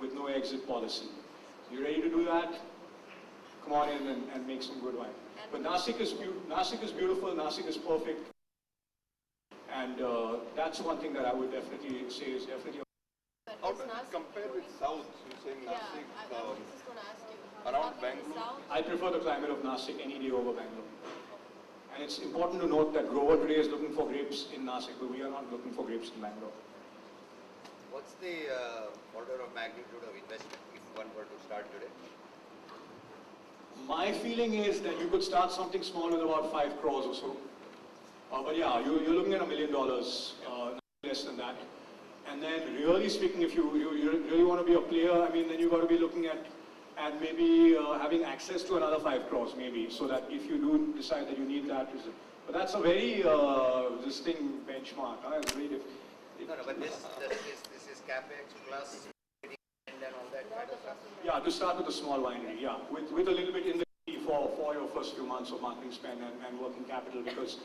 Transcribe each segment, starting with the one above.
with no exit policy. You ready to do that? Come on in and make some good wine. But Nasik is beautiful, Nasik is perfect. And that's one thing that I would definitely say is definitely. How does it compare with South? You're saying Nasik, around Bangalore? I prefer the climate of Nasik any day over Bangalore. And it's important to note that grower today is looking for grapes in Nasik, but we are not looking for grapes in Bangalore. What's the order of magnitude of investment if one were to start today? My feeling is that you could start something small with about 5 crores or so. But yeah, you're looking at $1 million, less than that. And then really speaking, if you really want to be a player, I mean, then you've got to be looking at maybe having access to another 5 crores maybe, so that if you do decide that you need that. But that's a very distinct benchmark. It's very different. No, but this is CapEx plus and all that kind of stuff? Yeah, to start with a small winery, yeah. With a little bit in the for your first few months of marketing spend and working capital, because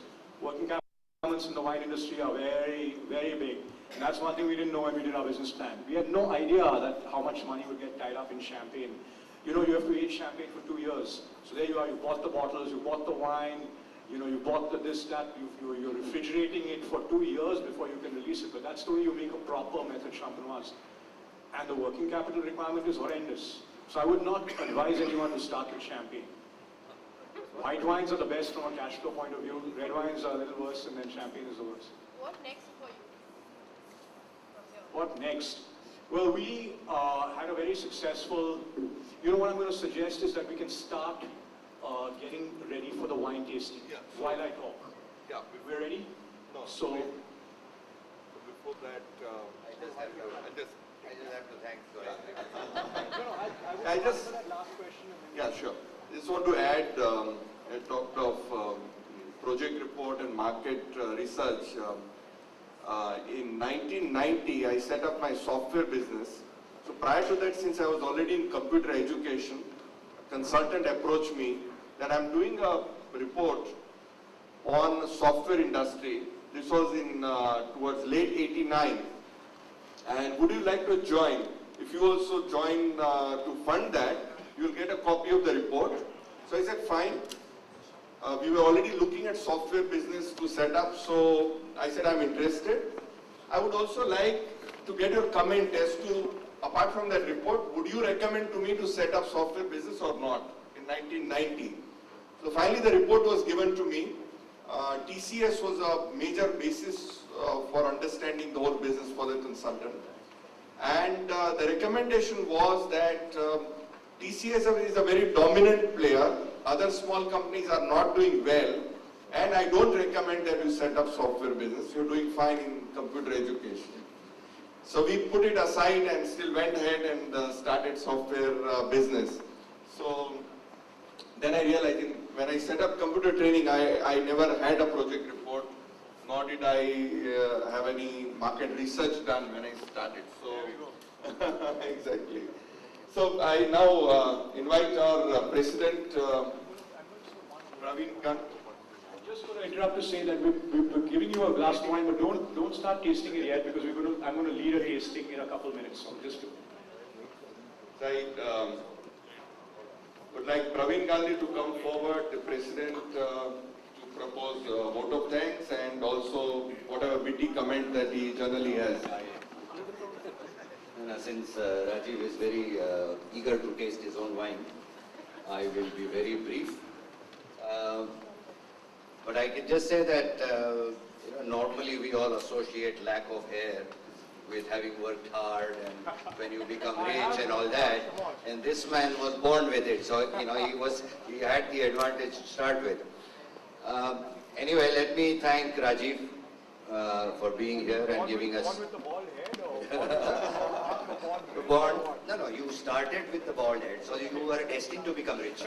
working capital requirements in the wine industry are very, very big. And that's one thing we didn't know when we did our business plan. We had no idea that how much money would get tied up in champagne. You know, you have to age champagne for 2 years. So there you are, you bought the bottles, you bought the wine, you know, you bought the this, that, you're refrigerating it for 2 years before you can release it. But that's the way you make a proper method champenoise. And the working capital requirement is horrendous. So I would not advise anyone to start with champagne. White wines are the best from a cash flow point of view. Red wines are a little worse, and then champagne is the worst. What next for you? What next? Well, we had a very successful, you know what I'm going to suggest is that we can start getting ready for the wine tasting while I talk. Yeah. We're ready? No. So, before that, I just have to thank I just, yeah, sure. Just want to add, I talked of project report and market research. In 1990, I set up my software business. So prior to that, since I was already in computer education, a consultant approached me that I'm doing a report on software industry. This was in towards late '89. And would you like to join? If you also join to fund that, you'll get a copy of the report. So I said, fine. We were already looking at software business to set up, so I said I'm interested. I would also like to get your comment as to, apart from that report, would you recommend to me to set up software business or not in 1990? So finally the report was given to me. TCS was a major basis for understanding the whole business for the consultant. And the recommendation was that TCS is a very dominant player. Other small companies are not doing well, and I don't recommend that you set up software business. You're doing fine in computer education. So we put it aside and still went ahead and started software business. So then I realized when I set up computer training, I never had a project report, nor did I have any market research done when I started. So there we go. Exactly. So I now invite our President, Praveen Kant. I'm just going to interrupt to say that we're giving you a glass of wine, but don't start tasting it yet, because I'm going to lead a tasting in a couple of minutes. So just to... I would like Praveen Gandhi to come forward, the President, to propose a vote of thanks and also whatever witty comment that he generally has. Since Rajiv is very eager to taste his own wine, I will be very brief. But I can just say that normally we all associate lack of hair with having worked hard and when you become rich and all that. And this man was born with it, so he had the advantage to start with. Anyway, let me thank Rajiv for being here and giving us. With the bald head or No, you started with the bald head, so you were destined to become rich.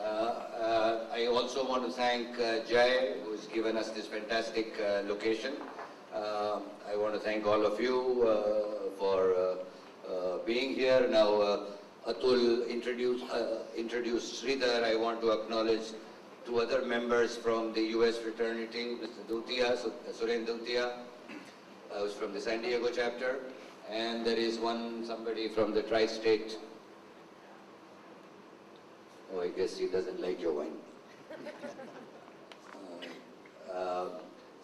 I also want to thank Jai, who's given us this fantastic location. I want to thank all of you for being here. Now, Atul introduced Sridhar. I want to acknowledge 2 other members from the US fraternity, Mr. Dutia, Suren Dutia, who's from the San Diego chapter, And there is somebody from the tri-state. Oh, I guess he doesn't like your wine.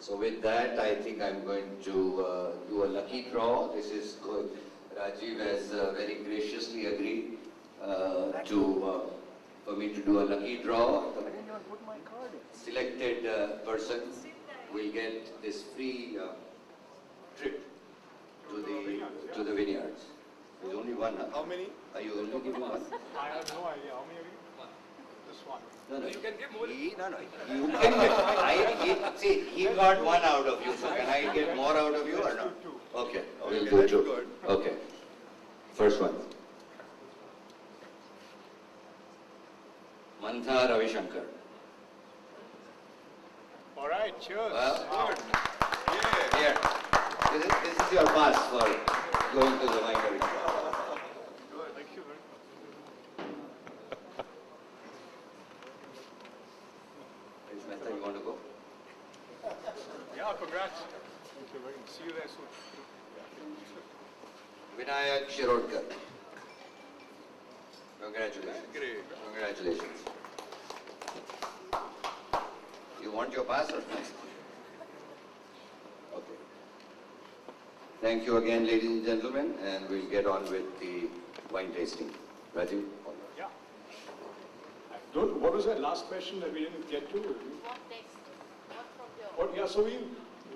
So with that, I think I'm going to do a lucky draw. This is good. Rajiv has very graciously agreed for me to do a lucky draw. The selected person will get this free trip to the vineyards. There's only one. Huh? How many? Are you only giving one? I have no idea. How many of you? This one. No. You can give more. You can get. See, he got one out of you. So can I get more out of you or not? Two. Okay, Okay, we'll do that's two. good. Okay. First one. Mantha Ravi Shankar. All right, cheers. Well, Good. Yeah. here. This is your pass for going to the winery. Thank you very much. Is Mehta, you want to go? Yeah, congrats. Thank you very much. See you there soon. Vinayak Shirodkar. Congratulations. Great. Congratulations. You want your pass or not? Okay. Thank you again, ladies and gentlemen, and we'll get on with the wine tasting. Rajiv? Yeah. What was that last question that we didn't get to? What next? What from here? Yeah, so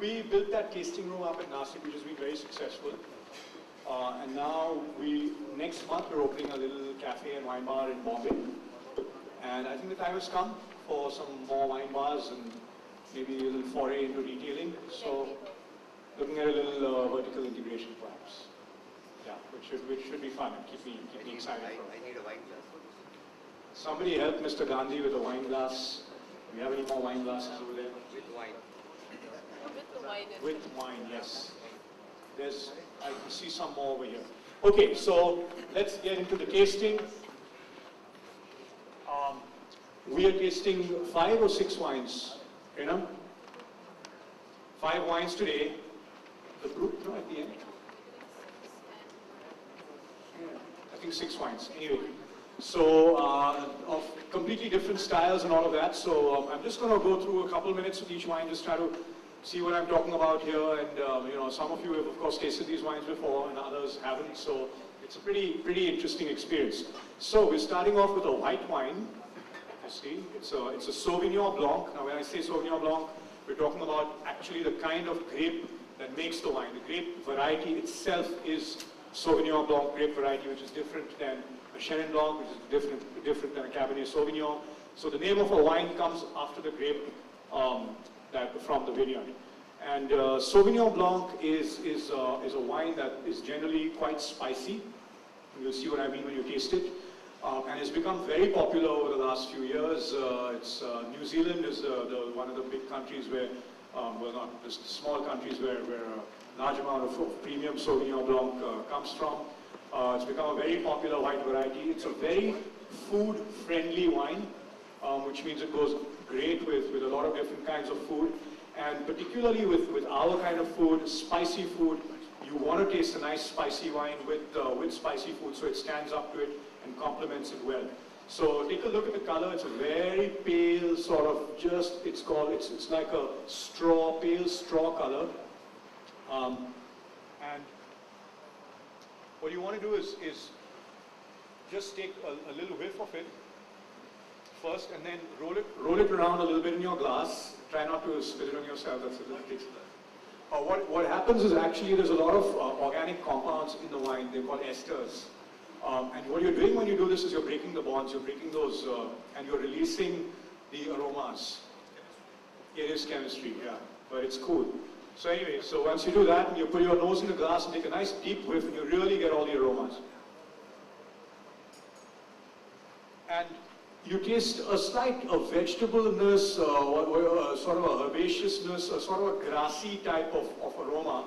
we built that tasting room up in Nashik, which has been very successful. And now next month we're opening a little cafe and wine bar in Bombay. And I think the time has come for some more wine bars and maybe a little foray into retailing. So looking at a little vertical integration perhaps. Yeah, which should be fun and keep me excited. I need a wine glass. Somebody help Mr. Gandhi with a wine glass. Do we have any more wine glasses over there? With wine. With the wine. With wine, yes. I can see some more over here. Okay, so let's get into the tasting. We are tasting 5 or 6 wines, you know? 5 wines today. The group, no, at the end. Yeah, I think 6 wines. Anyway, so of completely different styles and all of that. So I'm just going to go through a couple minutes with each wine, just try to see what I'm talking about here. And some of you have, of course, tasted these wines before, and others haven't. So it's a pretty interesting experience. So we're starting off with a white wine. You see, it's a Sauvignon Blanc. Now, when I say Sauvignon Blanc, we're talking about actually the kind of grape that makes the wine. The grape variety itself is Sauvignon Blanc grape variety, which is different than a Chenin Blanc, which is different than a Cabernet Sauvignon. So the name of a wine comes after the grape from the vineyard. And Sauvignon Blanc is a wine that is generally quite spicy. You'll see what I mean when you taste it. And it's become very popular over the last few years. New Zealand is one of the big countries where, well, not just small countries where a large amount of premium Sauvignon Blanc comes from. It's become a very popular white variety. It's a very food-friendly wine, which means it goes great with a lot of different kinds of food. And particularly with our kind of food, spicy food, you want to taste a nice spicy wine with spicy food, so it stands up to it and complements it well. So take a look at the color. It's a very pale sort of it's like a pale straw color. And what you want to do is just take a little whiff of it first, and then roll it around a little bit in your glass. Try not to spill it on yourself. That's a little tricky. What happens is actually there's a lot of organic compounds in the wine. They're called esters. And what you're doing when you do this is you're breaking the bonds. You're breaking those, and you're releasing the aromas. It is chemistry, yeah, but it's cool. So anyway, so once you do that, you put your nose in the glass and take a nice deep whiff, and you really get all the aromas. And you taste a slight vegetableness, sort of a herbaceousness, sort of a grassy type of aroma.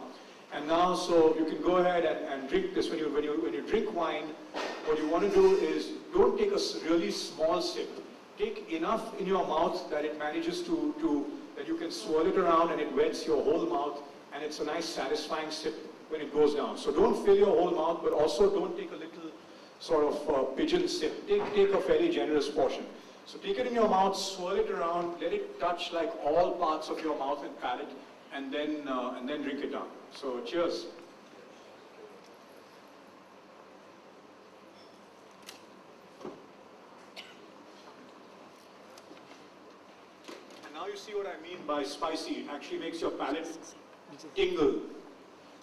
And now, so you can go ahead and drink this. When you drink wine, what you want to do is don't take a really small sip. Take enough in your mouth that it manages that you can swirl it around and it wets your whole mouth, and it's a nice satisfying sip. when it goes down. So don't fill your whole mouth, but also don't take a little sort of pigeon sip. Take a fairly generous portion. So take it in your mouth, swirl it around, let it touch like all parts of your mouth and palate, and then drink it down. So cheers. And now you see what I mean by spicy. It actually makes your palate tingle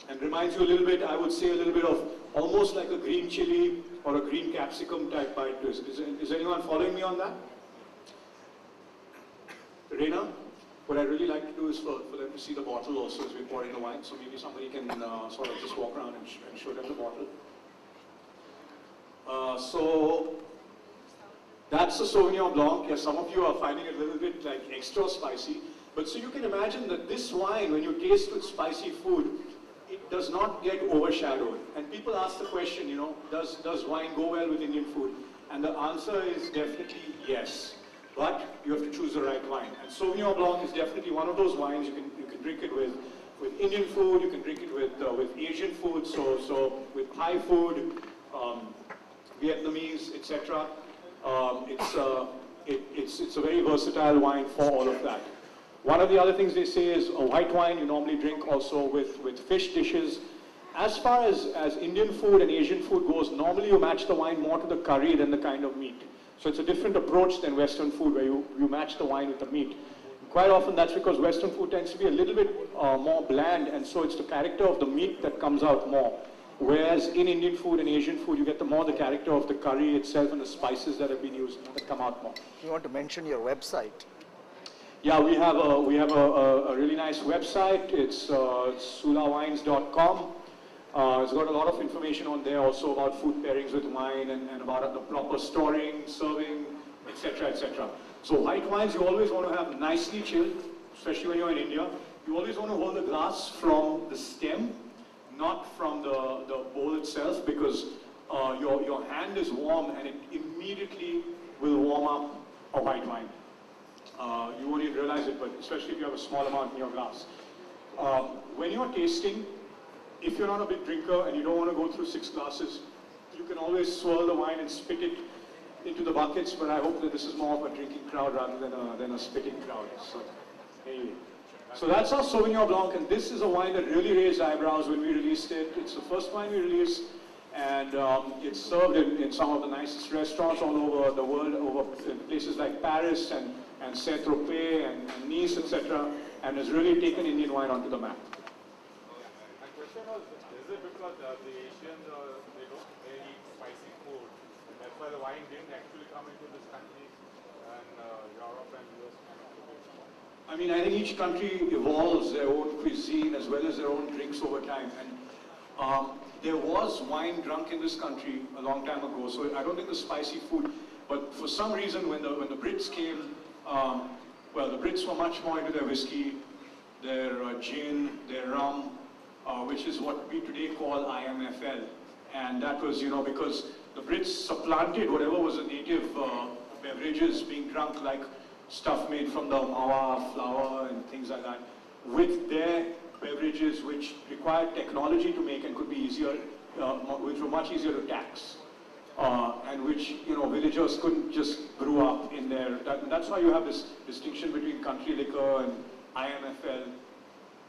and reminds you a little bit, I would say, a little bit of almost like a green chili or a green capsicum type bite twist. Is anyone following me on that? Reina, what I'd really like to do is for them to see the bottle also as we pour in the wine. So maybe somebody can sort of just walk around and show them the bottle. So that's the Sauvignon Blanc. Yes, some of you are finding it a little bit like extra spicy. But so you can imagine that this wine, when you taste with spicy food, it does not get overshadowed. And people ask the question, does wine go well with Indian food? And the answer is definitely yes. But you have to choose the right wine. And Sauvignon Blanc is definitely one of those wines. You can drink it with Indian food. You can drink it with Asian food. So with Thai food, Vietnamese, etc. It's a very versatile wine for all of that. One of the other things they say is a white wine you normally drink also with fish dishes. As far as Indian food and Asian food goes, normally you match the wine more to the curry than the kind of meat. So it's a different approach than Western food where you match the wine with the meat. Quite often that's because Western food tends to be a little bit more bland, and so it's the character of the meat that comes out more. Whereas in Indian food and Asian food, you get the character of the curry itself and the spices that have been used that come out more. You want to mention your website? Yeah, we have a really nice website. It's sulawines.com. It's got a lot of information on there also about food pairings with wine and about the proper storing, serving, etc., etc. So white wines you always want to have nicely chilled, especially when you're in India. You always want to hold the glass from the stem, not from the bowl itself, because your hand is warm and it immediately will warm up a white wine. You won't even realize it, but especially if you have a small amount in your glass. When you're tasting, if you're not a big drinker and you don't want to go through 6 glasses, you can always swirl the wine and spit it into the buckets, but I hope that this is more of a drinking crowd rather than a spitting crowd. So, anyway. So that's our Sauvignon Blanc, and this is a wine that really raised eyebrows when we released it. It's the first wine we released, and it's served in some of the nicest restaurants all over the world, in places like Paris and Saint-Tropez and Nice, etc., and has really taken Indian wine onto the map. My question was, is it because the Asians, they don't really eat spicy food, and that's why the wine didn't actually come into this country, and Europe and US kind of took it? I mean, I think each country evolves their own cuisine as well as their own drinks over time. And there was wine drunk in this country a long time ago, so I don't think the spicy food, but for some reason when the Brits came, well, the Brits were much more into their whiskey, their gin, their rum, which is what we today call IMFL. And that was, because the Brits supplanted whatever was the native beverages being drunk, like stuff made from the mawa, flour, and things like that, with their beverages which required technology to make and could be easier, which were much easier to tax. And which, villagers couldn't just brew up in there. That's why you have this distinction between country liquor and IMFL,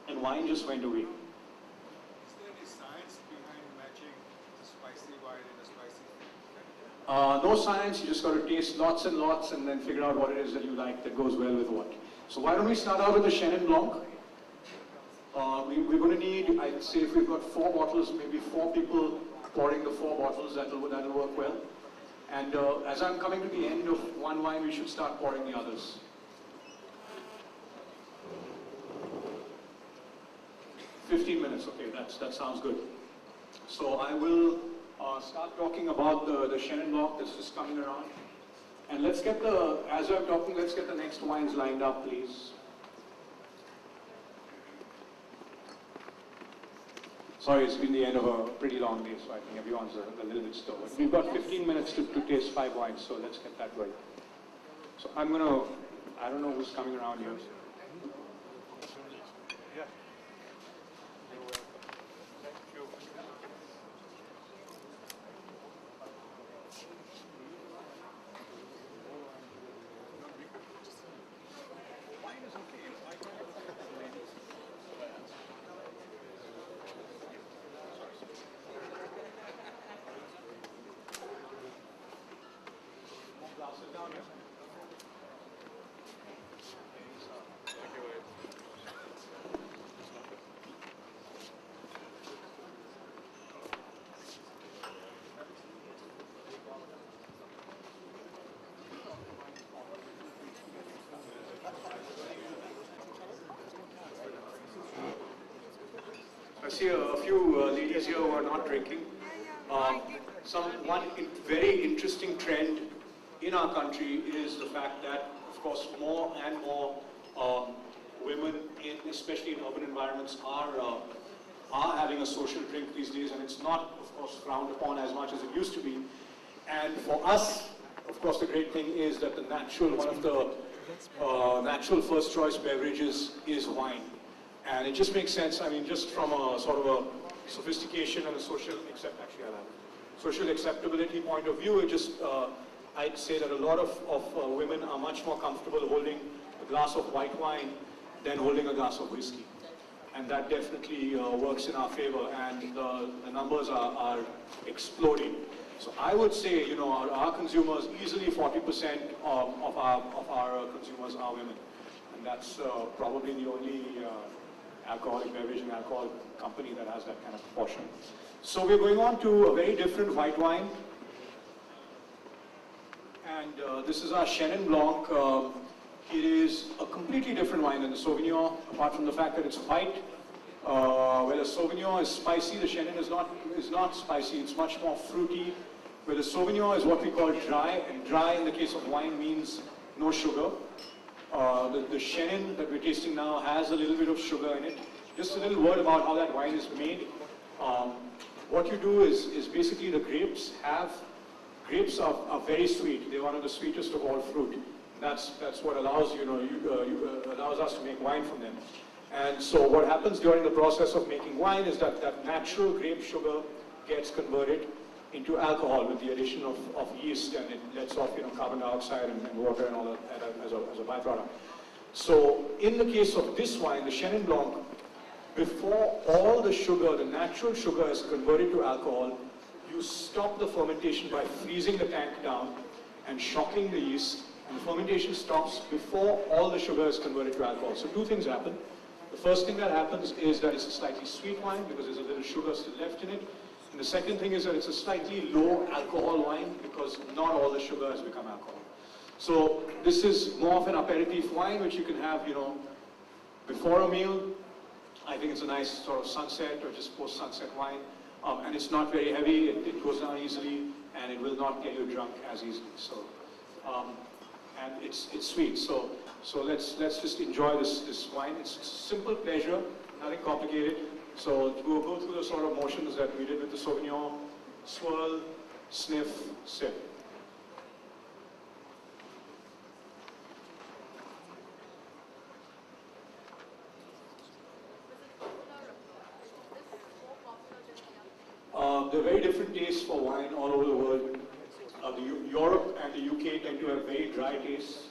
and wine just went away. Is there any science behind matching a spicy wine and a spicy food? No science, you just got to taste lots and lots and then figure out what it is that you like that goes well with what. So why don't we start out with the Chenin Blanc? We're going to need, I'd say if we've got 4 bottles, maybe 4 people pouring the 4 bottles, that'll work well. And as I'm coming to the end of one wine, we should start pouring the others. "15 minutes, okay, that sounds good. So I will start talking about the Chenin Blanc that's just coming around. And let's get as I'm talking, let's get the next wines lined up, please. Sorry, it's been the end of a pretty long day, so I think everyone's a little bit slow. But we've got 15 minutes to taste 5 wines, so let's get that going. So I don't know who's coming around here. Yeah. You're welcome. Thank you. see a few ladies here who are not drinking. One very interesting trend in our country is the fact that, of course, more and more women, especially in urban environments, are having a social drink these days, and it's not, of course, frowned upon as much as it used to be. And for us, of course, the great thing is that one of the natural first choice beverages is wine. And it just makes sense, I mean, just from a sort of a sophistication and a social acceptability point of view, I'd say that a lot of women are much more comfortable holding a glass of white wine than holding a glass of whiskey. And that definitely works in our favor, and the numbers are exploding. So I would say, you know, our consumers, easily 40% of our consumers are women. And that's probably the only alcoholic beverage and alcohol company that has that kind of proportion. So we're going on to a very different white wine. And this is our Chenin Blanc. It is a completely different wine than the Sauvignon, apart from the fact that it's white. Where the Sauvignon is spicy, the Chenin is not spicy, it's much more fruity. Where the Sauvignon is what we call dry, and dry in the case of wine means no sugar. The Chenin that we're tasting now has a little bit of sugar in it. Just a little word about how that wine is made. What you do is basically the grapes are very sweet. They're one of the sweetest of all fruit. That's what allows allows us to make wine from them. And so what happens during the process of making wine is that natural grape sugar gets converted into alcohol with the addition of yeast, and it lets off carbon dioxide and water and all that as a byproduct. So in the case of this wine, the Chenin Blanc, before all the sugar, the natural sugar, is converted to alcohol, you stop the fermentation by freezing the tank down and shocking the yeast, and the fermentation stops before all the sugar is converted to alcohol. So two things happen. The first thing that happens is that it's a slightly sweet wine because there's a little sugar still left in it. And the second thing is that it's a slightly low alcohol wine because not all the sugar has become alcohol. So this is more of an aperitif wine which you can have, before a meal. I think it's a nice sort of sunset or just post-sunset wine. And it's not very heavy, it goes down easily, and it will not get you drunk as easily. So, and it's sweet. So let's just enjoy this wine. It's simple pleasure, nothing complicated. So we'll go through the sort of motions that we did with the Sauvignon: swirl, sniff, sip. There are very different tastes for wine all over the world. Europe and the UK tend to have very dry tastes.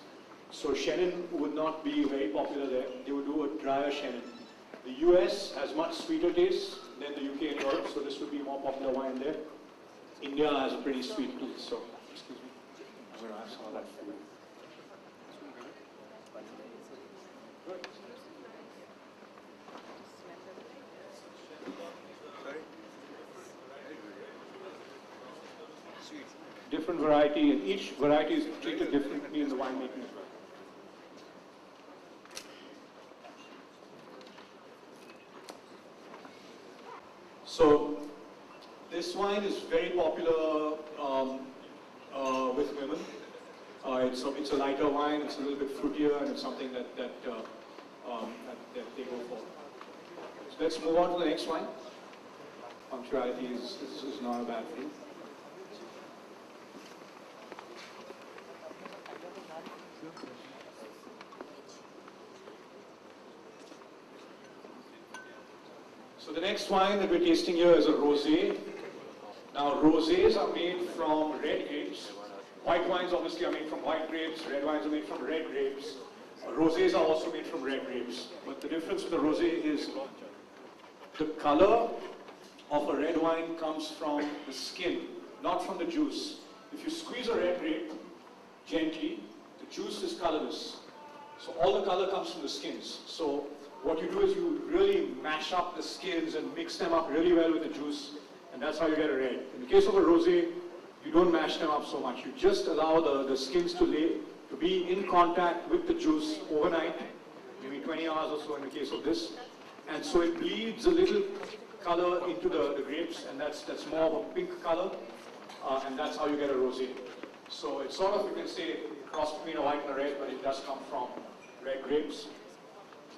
So Chenin would not be very popular there. They would do a drier Chenin. The US has much sweeter taste than the UK and Europe, so this would be a more popular wine there. India has a pretty sweet tooth, so excuse me. I'm going to have some of that food. Different variety, and each variety is treated differently in the winemaking as well. So this wine is very popular with women. It's a lighter wine. It's a little bit fruitier, and it's something that they go for. So let's move on to the next wine. Punctuality is not a bad thing. So the next wine that we're tasting here is a Rosé. Now Rosés are made from red grapes. White wines obviously are made from white grapes. Red wines are made from red grapes. Rosés are also made from red grapes. But the difference with the Rosé is the color of a red wine comes from the skin, not from the juice. If you squeeze a red grape gently, the juice is colorless. So all the color comes from the skins. So what you do is you really mash up the skins and mix them up really well with the juice, and that's how you get a red. In the case of a rosé, you don't mash them up so much. You just allow the skins to be in contact with the juice overnight, maybe 20 hours or so in the case of this. And so it bleeds a little color into the grapes, and that's more of a pink color, and that's how you get a rosé. So it's sort of, you can say, a cross between a white and a red, but it does come from red grapes.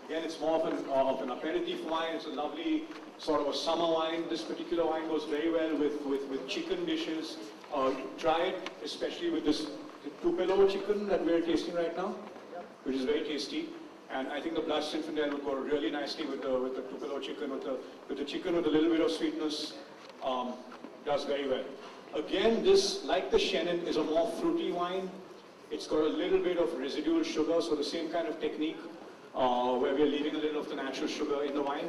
Again, it's more of an aperitif wine. It's a lovely sort of a summer wine. This particular wine goes very well with chicken dishes. Try it, especially with this Tupelo chicken that we're tasting right now, which is very tasty. And I think the blush Zinfandel would go really nicely with the Tupelo chicken, with the chicken with a little bit of sweetness. Does very well. Again, this, like the Chenin, is a more fruity wine. It's got a little bit of residual sugar, so the same kind of technique where we're leaving a little of the natural sugar in the wine.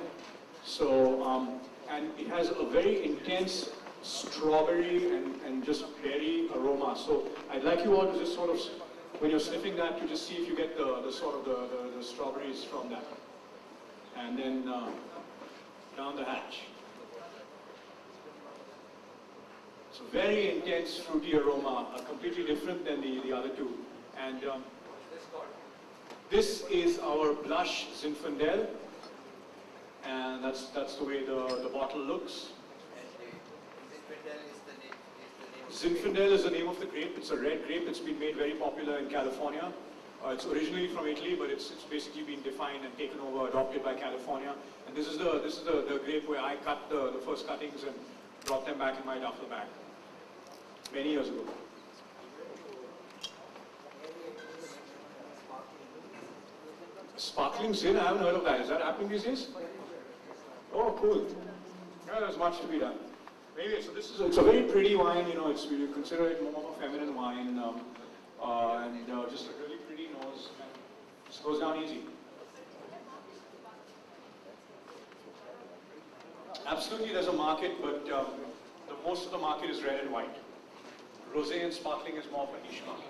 So, and it has a very intense strawberry and just berry aroma. So I'd like you all to just sort of, when you're sniffing that, to just see if you get the sort of the strawberries from that. And then down the hatch. So very intense fruity aroma, completely different than the other two. And this is our blush Zinfandel, and that's the way the bottle looks. Zinfandel is the name of the grape. It's a red grape. It's been made very popular in California. It's originally from Italy, but it's basically been defined and taken over, adopted by California. And this is the grape where I cut the first cuttings and brought them back in my duffel bag many years ago. Sparkling Zin, I haven't heard of that. Is that happening these days? Oh, cool. Yeah, there's much to be done. Maybe, so this is it's a very pretty wine, you know, you consider it more of a feminine wine, and just a really pretty nose, and just goes down easy. Absolutely, there's a market, but most of the market is red and white. Rosé and sparkling is more of a niche market.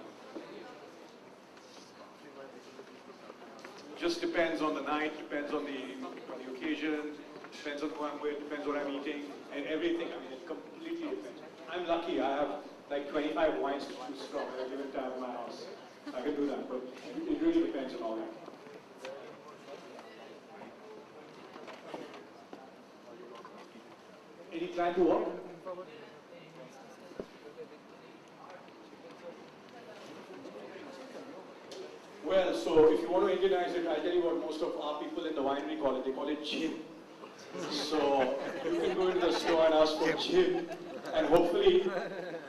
Just depends on the night, depends on the occasion, depends on who I'm with, depends what I'm eating, and everything. I mean, it completely depends. I'm lucky. I have like 25 wines to choose from at a given time in my house. I can do that, but it really depends on all that. Any plan to what? Well, so if you want to Indianize it, I'll tell you what most of our people in the winery call it. They call it gin. So you can go into the store and ask for gin, and hopefully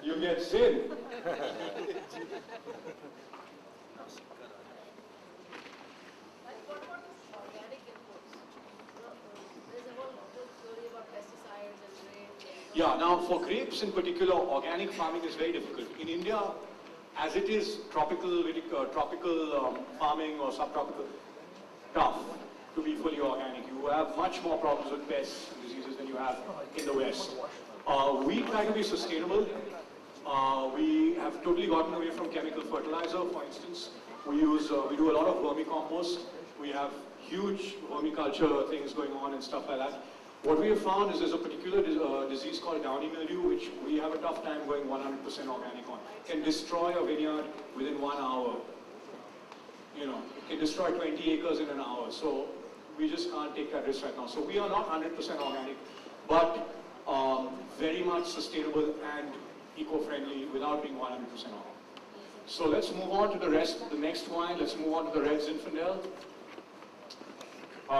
you get zin. Yeah, now for grapes in particular, organic farming is very difficult. In India, as it is tropical farming or subtropical, tough to be fully organic. You have much more problems with pests and diseases than you have in the West. We try to be sustainable. We have totally gotten away from chemical fertilizer, for instance. We do a lot of vermicompost. We have huge vermiculture things going on and stuff like that. What we have found is there's a particular disease called downy mildew, which we have a tough time going 100% organic on. It can destroy a vineyard within 1 hour. You know, it can destroy 20 acres in an hour. So we just can't take that risk right now. So we are not 100% organic, but very much sustainable and eco-friendly without being 100% organic. So let's move on to the next wine. Let's move on to the red Zinfandel.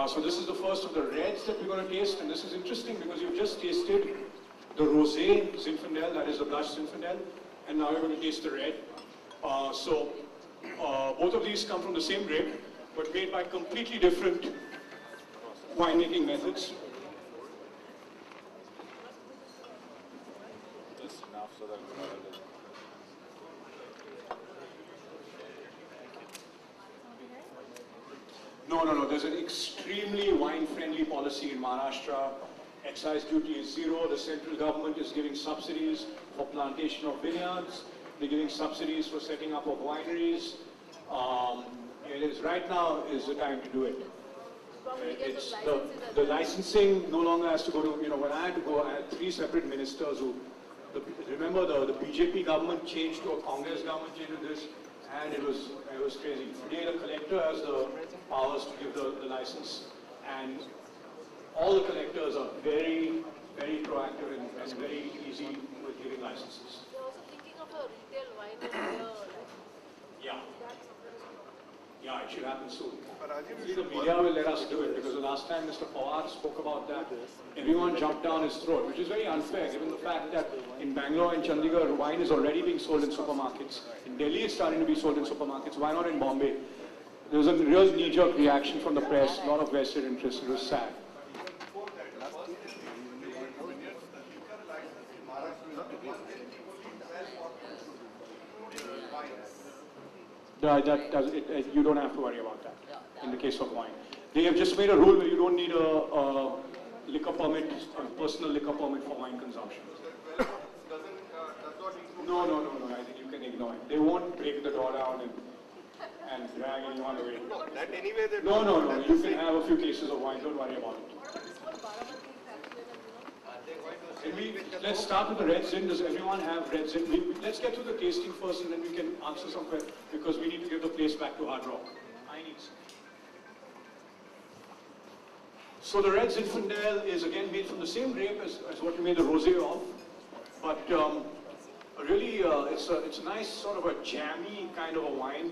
So this is the first of the reds that we're going to taste, and this is interesting because you've just tasted the Rosé Zinfandel, that is the blush Zinfandel, and now you're going to taste the red. Both of these come from the same grape, but made by completely different winemaking methods. No. There's an extremely wine-friendly policy in Maharashtra. Excise duty is zero. The central government is giving subsidies for plantation of vineyards. They're giving subsidies for setting up of wineries. Right now is the time to do it. It's the licensing no longer has to go to, when I had to go, I had 3 separate ministers who, remember the BJP government changed to a Congress government changed to this, and it was crazy. Today the collector has the powers to give the license, and all the collectors are very, very proactive and very easy with giving licenses. You're also thinking of a retail wine over here, like Yeah. that. Yeah, it should happen soon. See, the media will let us do it because the last time Mr. Pawar spoke about that, everyone jumped down his throat, which is very unfair given the fact that in Bangalore and Chandigarh, wine is already being sold in supermarkets. In Delhi, it's starting to be sold in supermarkets. Why not in Bombay? There was a real knee-jerk reaction from the press, a lot of vested interest. It was sad. You don't have to worry about that in the case of wine. They have just made a rule where you don't need a liquor permit, a personal liquor permit for wine consumption. No. I think you can ignore it. They won't break the door down and drag anyone away. That anyway they No. You can have a few cases of wine. Don't worry about it. What about this whole Barabanki faction and Let's start with the red zin. Does everyone have red zin? Let's get to the tasting first and then we can answer some questions because we need to give the place back to Hard Rock. I need some. So the red Zinfandel is again made from the same grape as what you made the Rosé of, but really it's a nice sort of a jammy kind of a wine.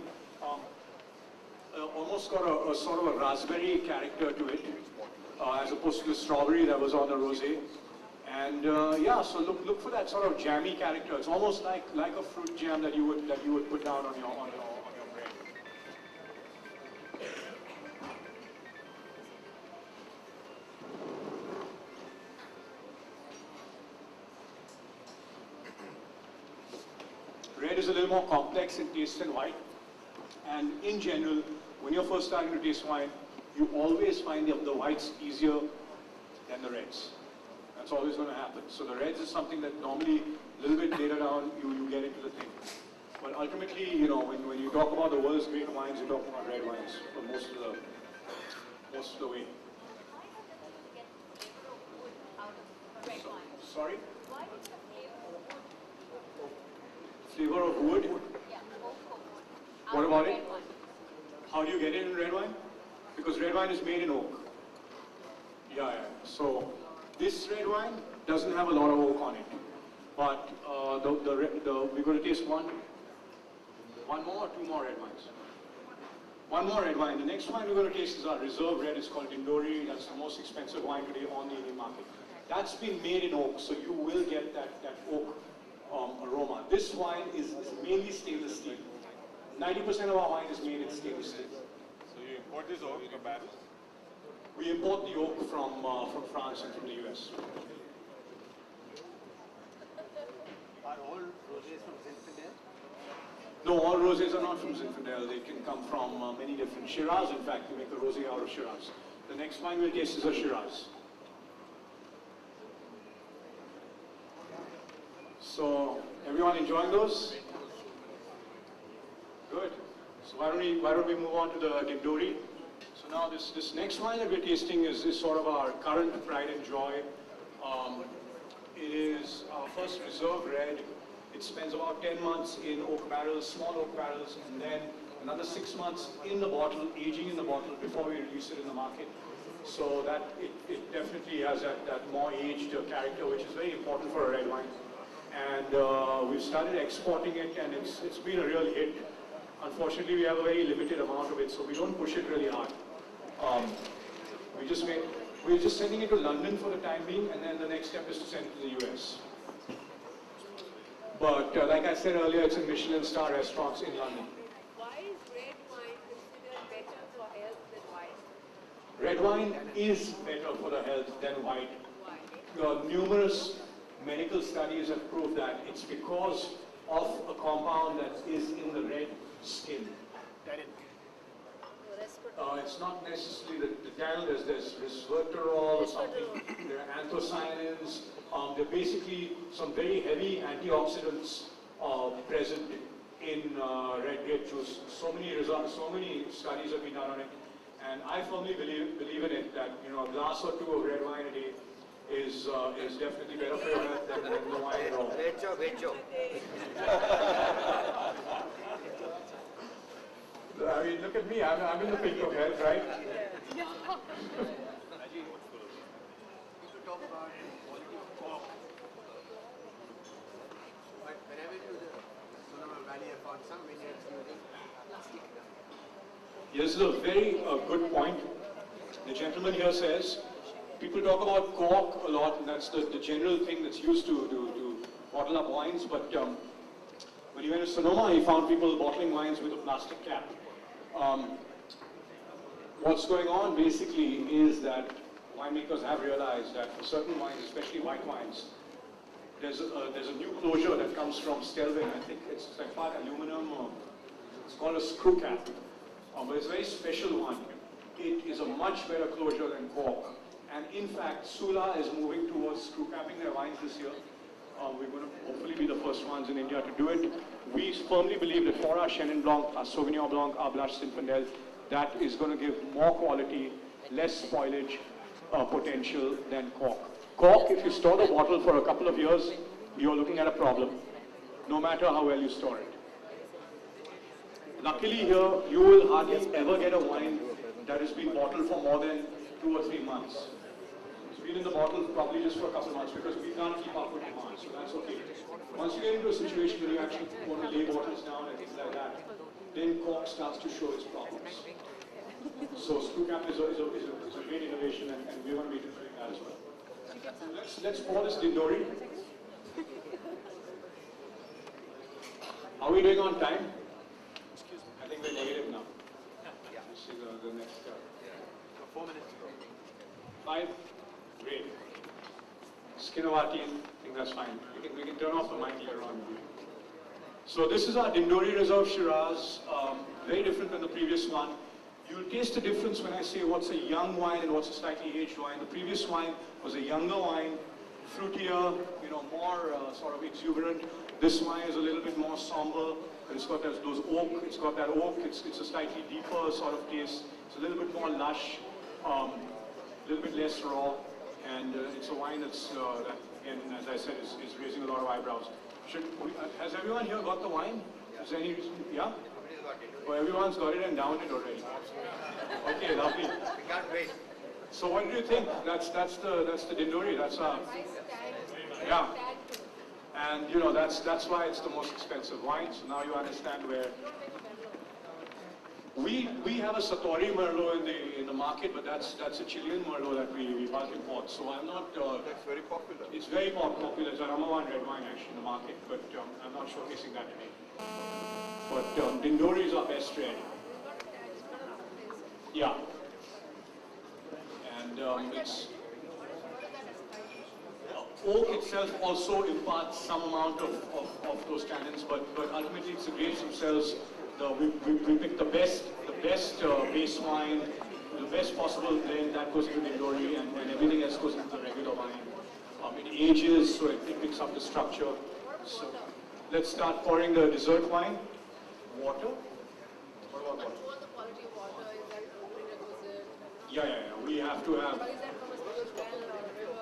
Almost got a sort of a raspberry character to it, as opposed to the strawberry that was on the Rosé. And yeah, so look for that sort of jammy character. It's almost like a fruit jam that you would put down on your bread. Red is a little more complex in taste than white. And in general, when you're first starting to taste wine, you always find the whites easier than the reds. That's always going to happen. So the reds is something that normally, a little bit later down, you get into the thing. But ultimately, you know, when you talk about the world's great wines, you're talking about red wines for most of the way. get flavor of wood out of red wine? Sorry? Why is the flavor of wood? Flavor of wood? Yeah, oak or wood. What out about of it? red wine. How do you get it in red wine? Because red wine is made in oak. Yeah. So this red wine doesn't have a lot of oak on it. But we're going to taste one more or two more red wines. One more red wine. The next wine we're going to taste is our reserve red. It's called Dindori. That's the most expensive wine today on the Indian market. That's been made in oak, so you will get that oak aroma. This wine is mainly stainless steel. 90% of our wine is made in stainless steel. So you import this oak in a barrel? We import the oak from France and from the US. Are all roses from Zinfandel? No, all rosés are not from Zinfandel. They can come from many different Shiraz. In fact, we make a rosé out of Shiraz. The next wine we'll taste is a Shiraz. So, everyone enjoying those? Good. So why don't we move on to the Dindori? So now this next wine that we're tasting is sort of our current pride and joy. It is our first reserve red. It spends about 10 months in oak barrels, small oak barrels, and then another 6 months in the bottle, aging in the bottle before we release it in the market. So that it definitely has that more aged character, which is very important for a red wine. And we've started exporting it, and it's been a real hit. Unfortunately, we have a very limited amount of it, so we don't push it really hard. We're just sending it to London for the time being, and then the next step is to send it to the US. But like I said earlier, it's in Michelin star restaurants in London. Why is red wine considered better for health than white? Red wine is better for the health than white. Why? Numerous medical studies have proved that. It's because of a compound that is in the red skin. It's not necessarily the tannin. There's resveratrol or something. There are anthocyanins. There are basically some very heavy antioxidants present in red grape juice. So many results, so many studies have been done on it, and I firmly believe in it that a glass or two of red wine a day is definitely better for your health than the wine at all. Hecho. I mean, look at me. I'm in the pink of health, right? on some vineyards using plastic. This is a very good point. The gentleman here says, people talk about cork a lot, and that's the general thing that's used to bottle up wines, but when he went to Sonoma, he found people bottling wines with a plastic cap. What's going on basically is that winemakers have realized that for certain wines, especially white wines, there's a new closure that comes from Stelvin. I think it's like part aluminum, or it's called a screw cap. But it's a very special one. It is a much better closure than cork. And in fact, Sula is moving towards screw capping their wines this year. We're going to hopefully be the first ones in India to do it. We firmly believe that for our Chenin Blanc, our Sauvignon Blanc, our Blanc Zinfandel, that is going to give more quality, less spoilage potential than cork. Cork, if you store the bottle for a couple of years, you're looking at a problem, no matter how well you store it. Luckily here, you will hardly ever get a wine that has been bottled for more than 2 or 3 months. It's been in the bottle probably just for a couple of months because we can't keep up with demand, so that's okay. Once you get into a situation where you actually want to lay bottles down and things like that, then cork starts to show its problems. So screw cap is a great innovation, and we're going to be doing that as well. Let's pour this Dindori. Are we doing on time? I think we're negative now. This is the next. 4 minutes. 5? Great. Skinawati, I think that's fine. We can turn off the mic later on. So this is our Dindori Reserve Shiraz, very different than the previous one. You'll taste the difference when I say what's a young wine and what's a slightly aged wine. The previous wine was a younger wine, fruitier, more sort of exuberant. This wine is a little bit more somber, but it's got those oak. It's got that oak. It's a slightly deeper sort of taste. It's a little bit more lush, a little bit less raw, and it's a wine that's, that, again, as I said, is raising a lot of eyebrows. Has everyone here got the wine? Is there any reason? Yeah? Oh, everyone's got it and downed it already. Okay, lovely. We can't wait. So what do you think? That's the Dindori. That's our, yeah. And that's why it's the most expensive wine. So now you understand where we have a Satori Merlot in the market, but that's a Chilean Merlot that we bulk import. So I'm not. That's very popular. It's very popular. It's our number one red wine actually in the market, but I'm not showcasing that today. But Dindori is our best red. Yeah. And it's oak itself also imparts some amount of those tannins, but ultimately it's the grapes themselves. We pick the best base wine, the best possible blend that goes into Dindori, and everything else goes into the regular wine. It ages, so it picks up the structure. So let's start pouring the dessert wine. Water. What about water? Control the quality of water, is that prerequisite? Yeah. We have to have. Or is that from a sewage well or river?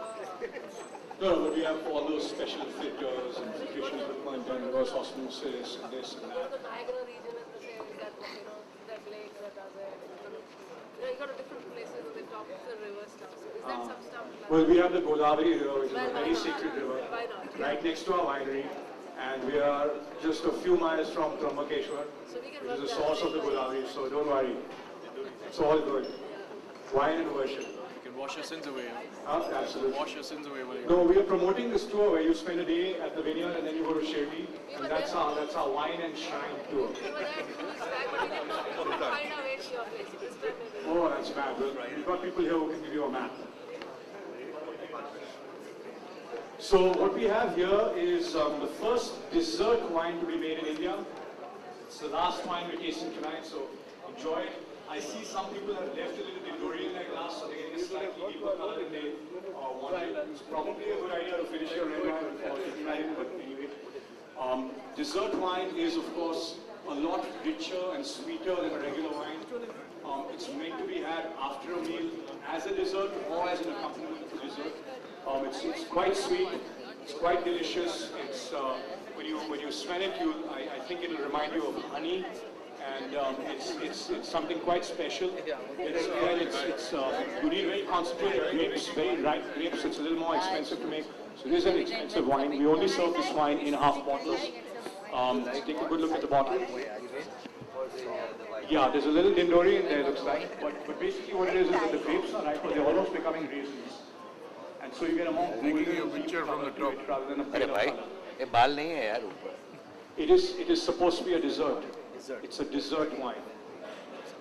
No, but we have all those special filters and filtration equipment and reverse osmosis and this and Go to that. the Niagara region and they say that, that lake that does it. You go to different places and they talk to the river stuff. So is that some stuff like Well, we have the Godavari River, which is Why a very not? sacred river, Why not? right next to our winery, and we are just a few miles from Trambakeshwar, So we can which is work the that source of the Godavari, so don't worry. It's all good. Wine and worship. You can wash your sins away. Absolutely. Wash your sins away while you're No, we are promoting this tour where you spend a day at the vineyard and then you go to Shirdi, and that's our wine and shrine tour. We were there 2 weeks back, but we did not find our way to your place. This time maybe. Oh, that's bad. Well, we've got people here who can give you a map. So what we have here is the first dessert wine to be made in India. It's the last wine we're tasting tonight, so enjoy it. I see some people have left a little Dindori in their glass, so they're getting a slightly deeper color than they wanted. It's probably a good idea to finish your red wine before taking that in, but anyway. Dessert wine is, of course, a lot richer and sweeter than a regular wine. It's meant to be had after a meal as a dessert or as an accompaniment to dessert. It's quite sweet, it's quite delicious. It's when you smell it, I think it'll remind you of honey, and it's something quite special. You need very concentrated grapes, very ripe grapes. It's a little more expensive to make. So this is an expensive wine. We only serve this wine in half bottles. Take a good look at the bottle. For the wine. Yeah, there's a little Dindori in there, looks like. But basically what it is that the grapes are ripe, but they're almost becoming raisins. And so you get a more golden, a picture from the top. rather than a अरे pale भाई color. ये बाल नहीं है यार ऊपर. It is supposed to be a dessert. It's a dessert wine.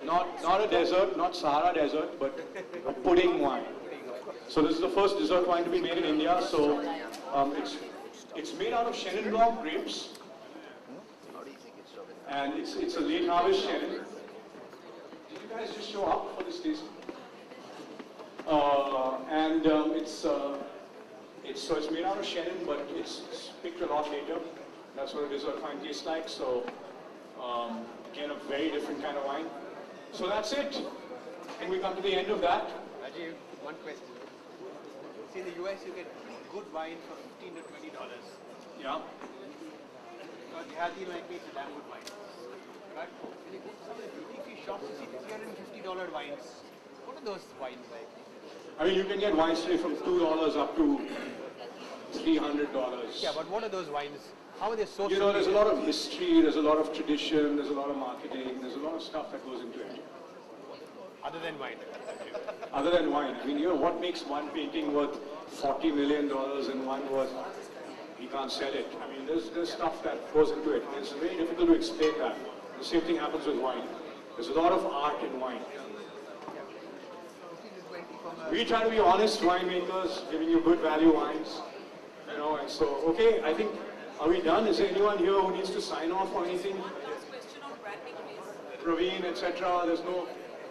Not a desert, not Sahara desert, but a pudding wine. So this is the first dessert wine to be made in India. So it's made out of Chenin Blanc grapes. And it's a late harvest Chenin. Did you guys just show up for this tasting? It's made out of Chenin, but it's picked a lot later. That's what a dessert wine tastes like. So again, a very different kind of wine. So that's it. And we come to the end of that. Rajiv, one question. See, in the US, you get good wine for $15 to $20. Yeah. Because Dehati might be a damn good wine. But when you go to some of the duty-free shops, you see $350 wines. What are those wines like? I mean, you can get wines today from $2 up to $300. Yeah, but what are those wines? How are they so You know, there's a lot of history, there's a lot of tradition, there's a lot of marketing, there's a lot of stuff that goes into it. other than wine? Other than wine, I mean, you know, what makes one painting worth $40 million and one worth, you can't sell it. I mean, there's stuff that goes into it. It's very difficult to explain that. The same thing happens with wine. There's a lot of art in wine. We try to be honest winemakers, giving you good value wines. You know, and so, okay, I think, are we done? Is there anyone here who needs to sign off or anything? Question on branding, please. Praveen, etc. There's no,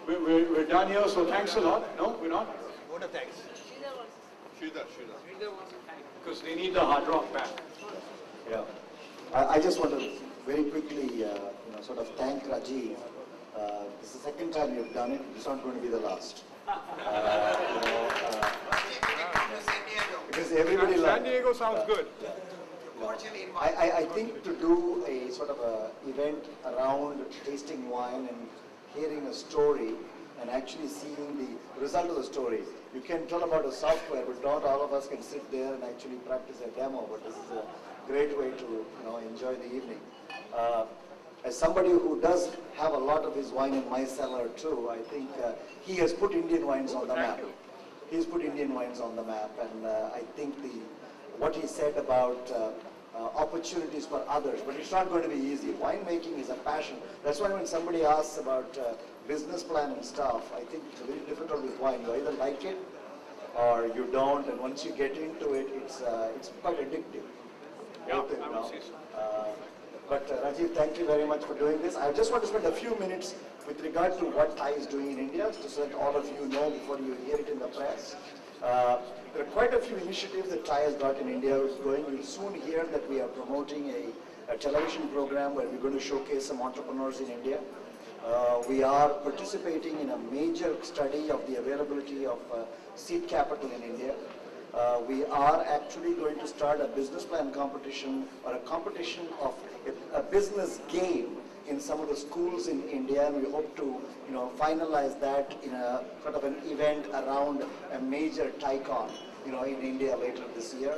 we're done here, so thanks a lot. No, we're not? What a thanks. Sridhar wants to Sridhar wants to thank. Because they need the hard rock back. Yeah. I just want to very quickly, sort of thank Rajiv. This is the second time you've done it. It's not going to be the last. Because everybody San Diego sounds good. I think to do a sort of a event around tasting wine and hearing a story and actually seeing the result of the story. You can tell about a software, but not all of us can sit there and actually practice a demo. But this is a great way to enjoy the evening. As somebody who does have a lot of his wine in my cellar too, I think he has put Indian wines on the map. He's put Indian wines on the map, and I think what he said about opportunities for others, but it's not going to be easy. Winemaking is a passion. That's why when somebody asks about business plan and stuff, I think it's very difficult with wine. You either like it or you don't, and once you get into it, it's quite addictive. Yeah, Both, I would say so. But Rajiv, thank you very much for doing this. I just want to spend a few minutes with regard to what Thai is doing in India, so that all of you know before you hear it in the press. There are quite a few initiatives that Thai has got in India going. You'll soon hear that we are promoting a television program where we're going to showcase some entrepreneurs in India. We are participating in a major study of the availability of seed capital in India. We are actually going to start a business plan competition or a competition of a business game in some of the schools in India, and we hope to finalize that in a sort of an event around a major TICON in India later this year.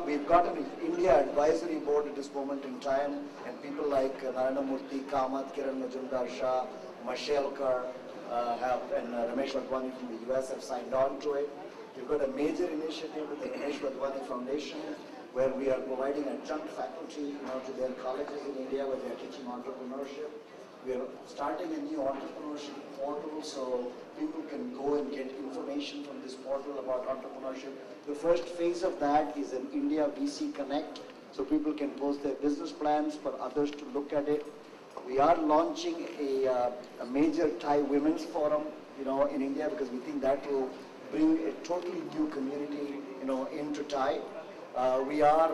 We've got an India advisory board at this moment in time, and people like Narayana Murthy, Kamath, Kiran Majumdar Shah, Mashelkar and Ramesh Wadhwani from the US have signed on to it. We've got a major initiative with the Ramesh Wadhwani Foundation, where we are providing adjunct faculty to their colleges in India where they are teaching entrepreneurship. We are starting a new entrepreneurship portal so people can go and get information from this portal about entrepreneurship. The first phase of that is an India VC Connect, so people can post their business plans for others to look at it. We are launching a major Thai women's forum in India, because we think that will bring a totally new community into Thai. We are,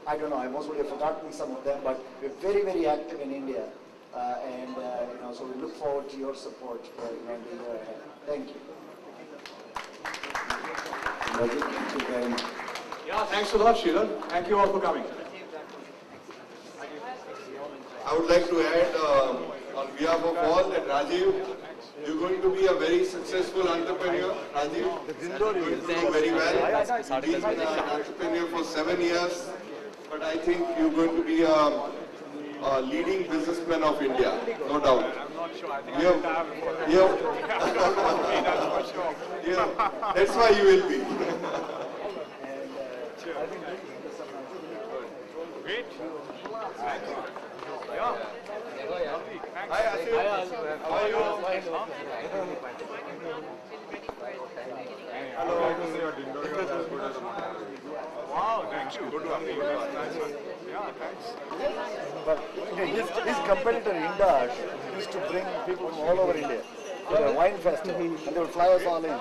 I don't know, I most would have forgotten some of them, but we're very, very active in India. So we look forward to your support in the year ahead. Thank you. Thank you very much. Yeah, thanks a lot, Sridhar. Thank you all for coming. I would like to add on behalf of all that Rajiv, you're going to be a very successful entrepreneur, Rajiv. You're going to do very well. You've been an entrepreneur for 7 years. but I think you're going to be a leading businessman of India, no doubt. I'm not sure. I think You I have- didn't have it for you have- that's for sure. Yeah, that's why you will be. Great. Hi, Asif. How are you? I would like to say your Dindori was as good as a Mandalay. Wow, thank you. Good one. Nice one. Yeah, thanks. But his competitor Indus used to bring people from all over India to the wine festival, and they would fly us all in.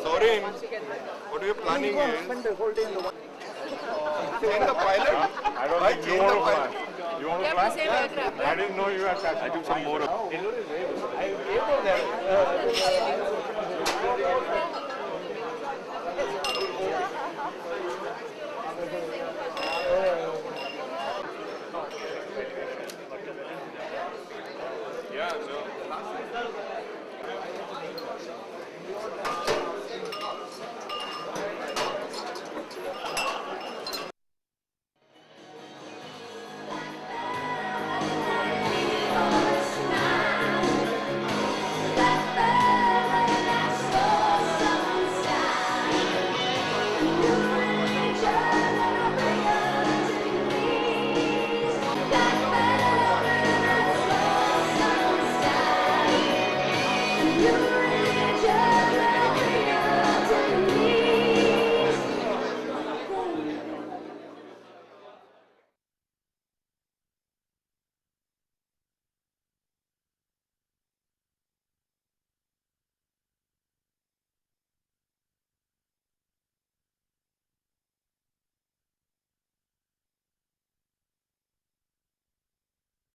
Sorin, what are you planning You here? spend the whole day in the wine. Change the pilot? I don't Why think you change want the to pilot? fly. You want to You fly? have the same aircraft, I right? didn't know you had catch. I took some more. I able there.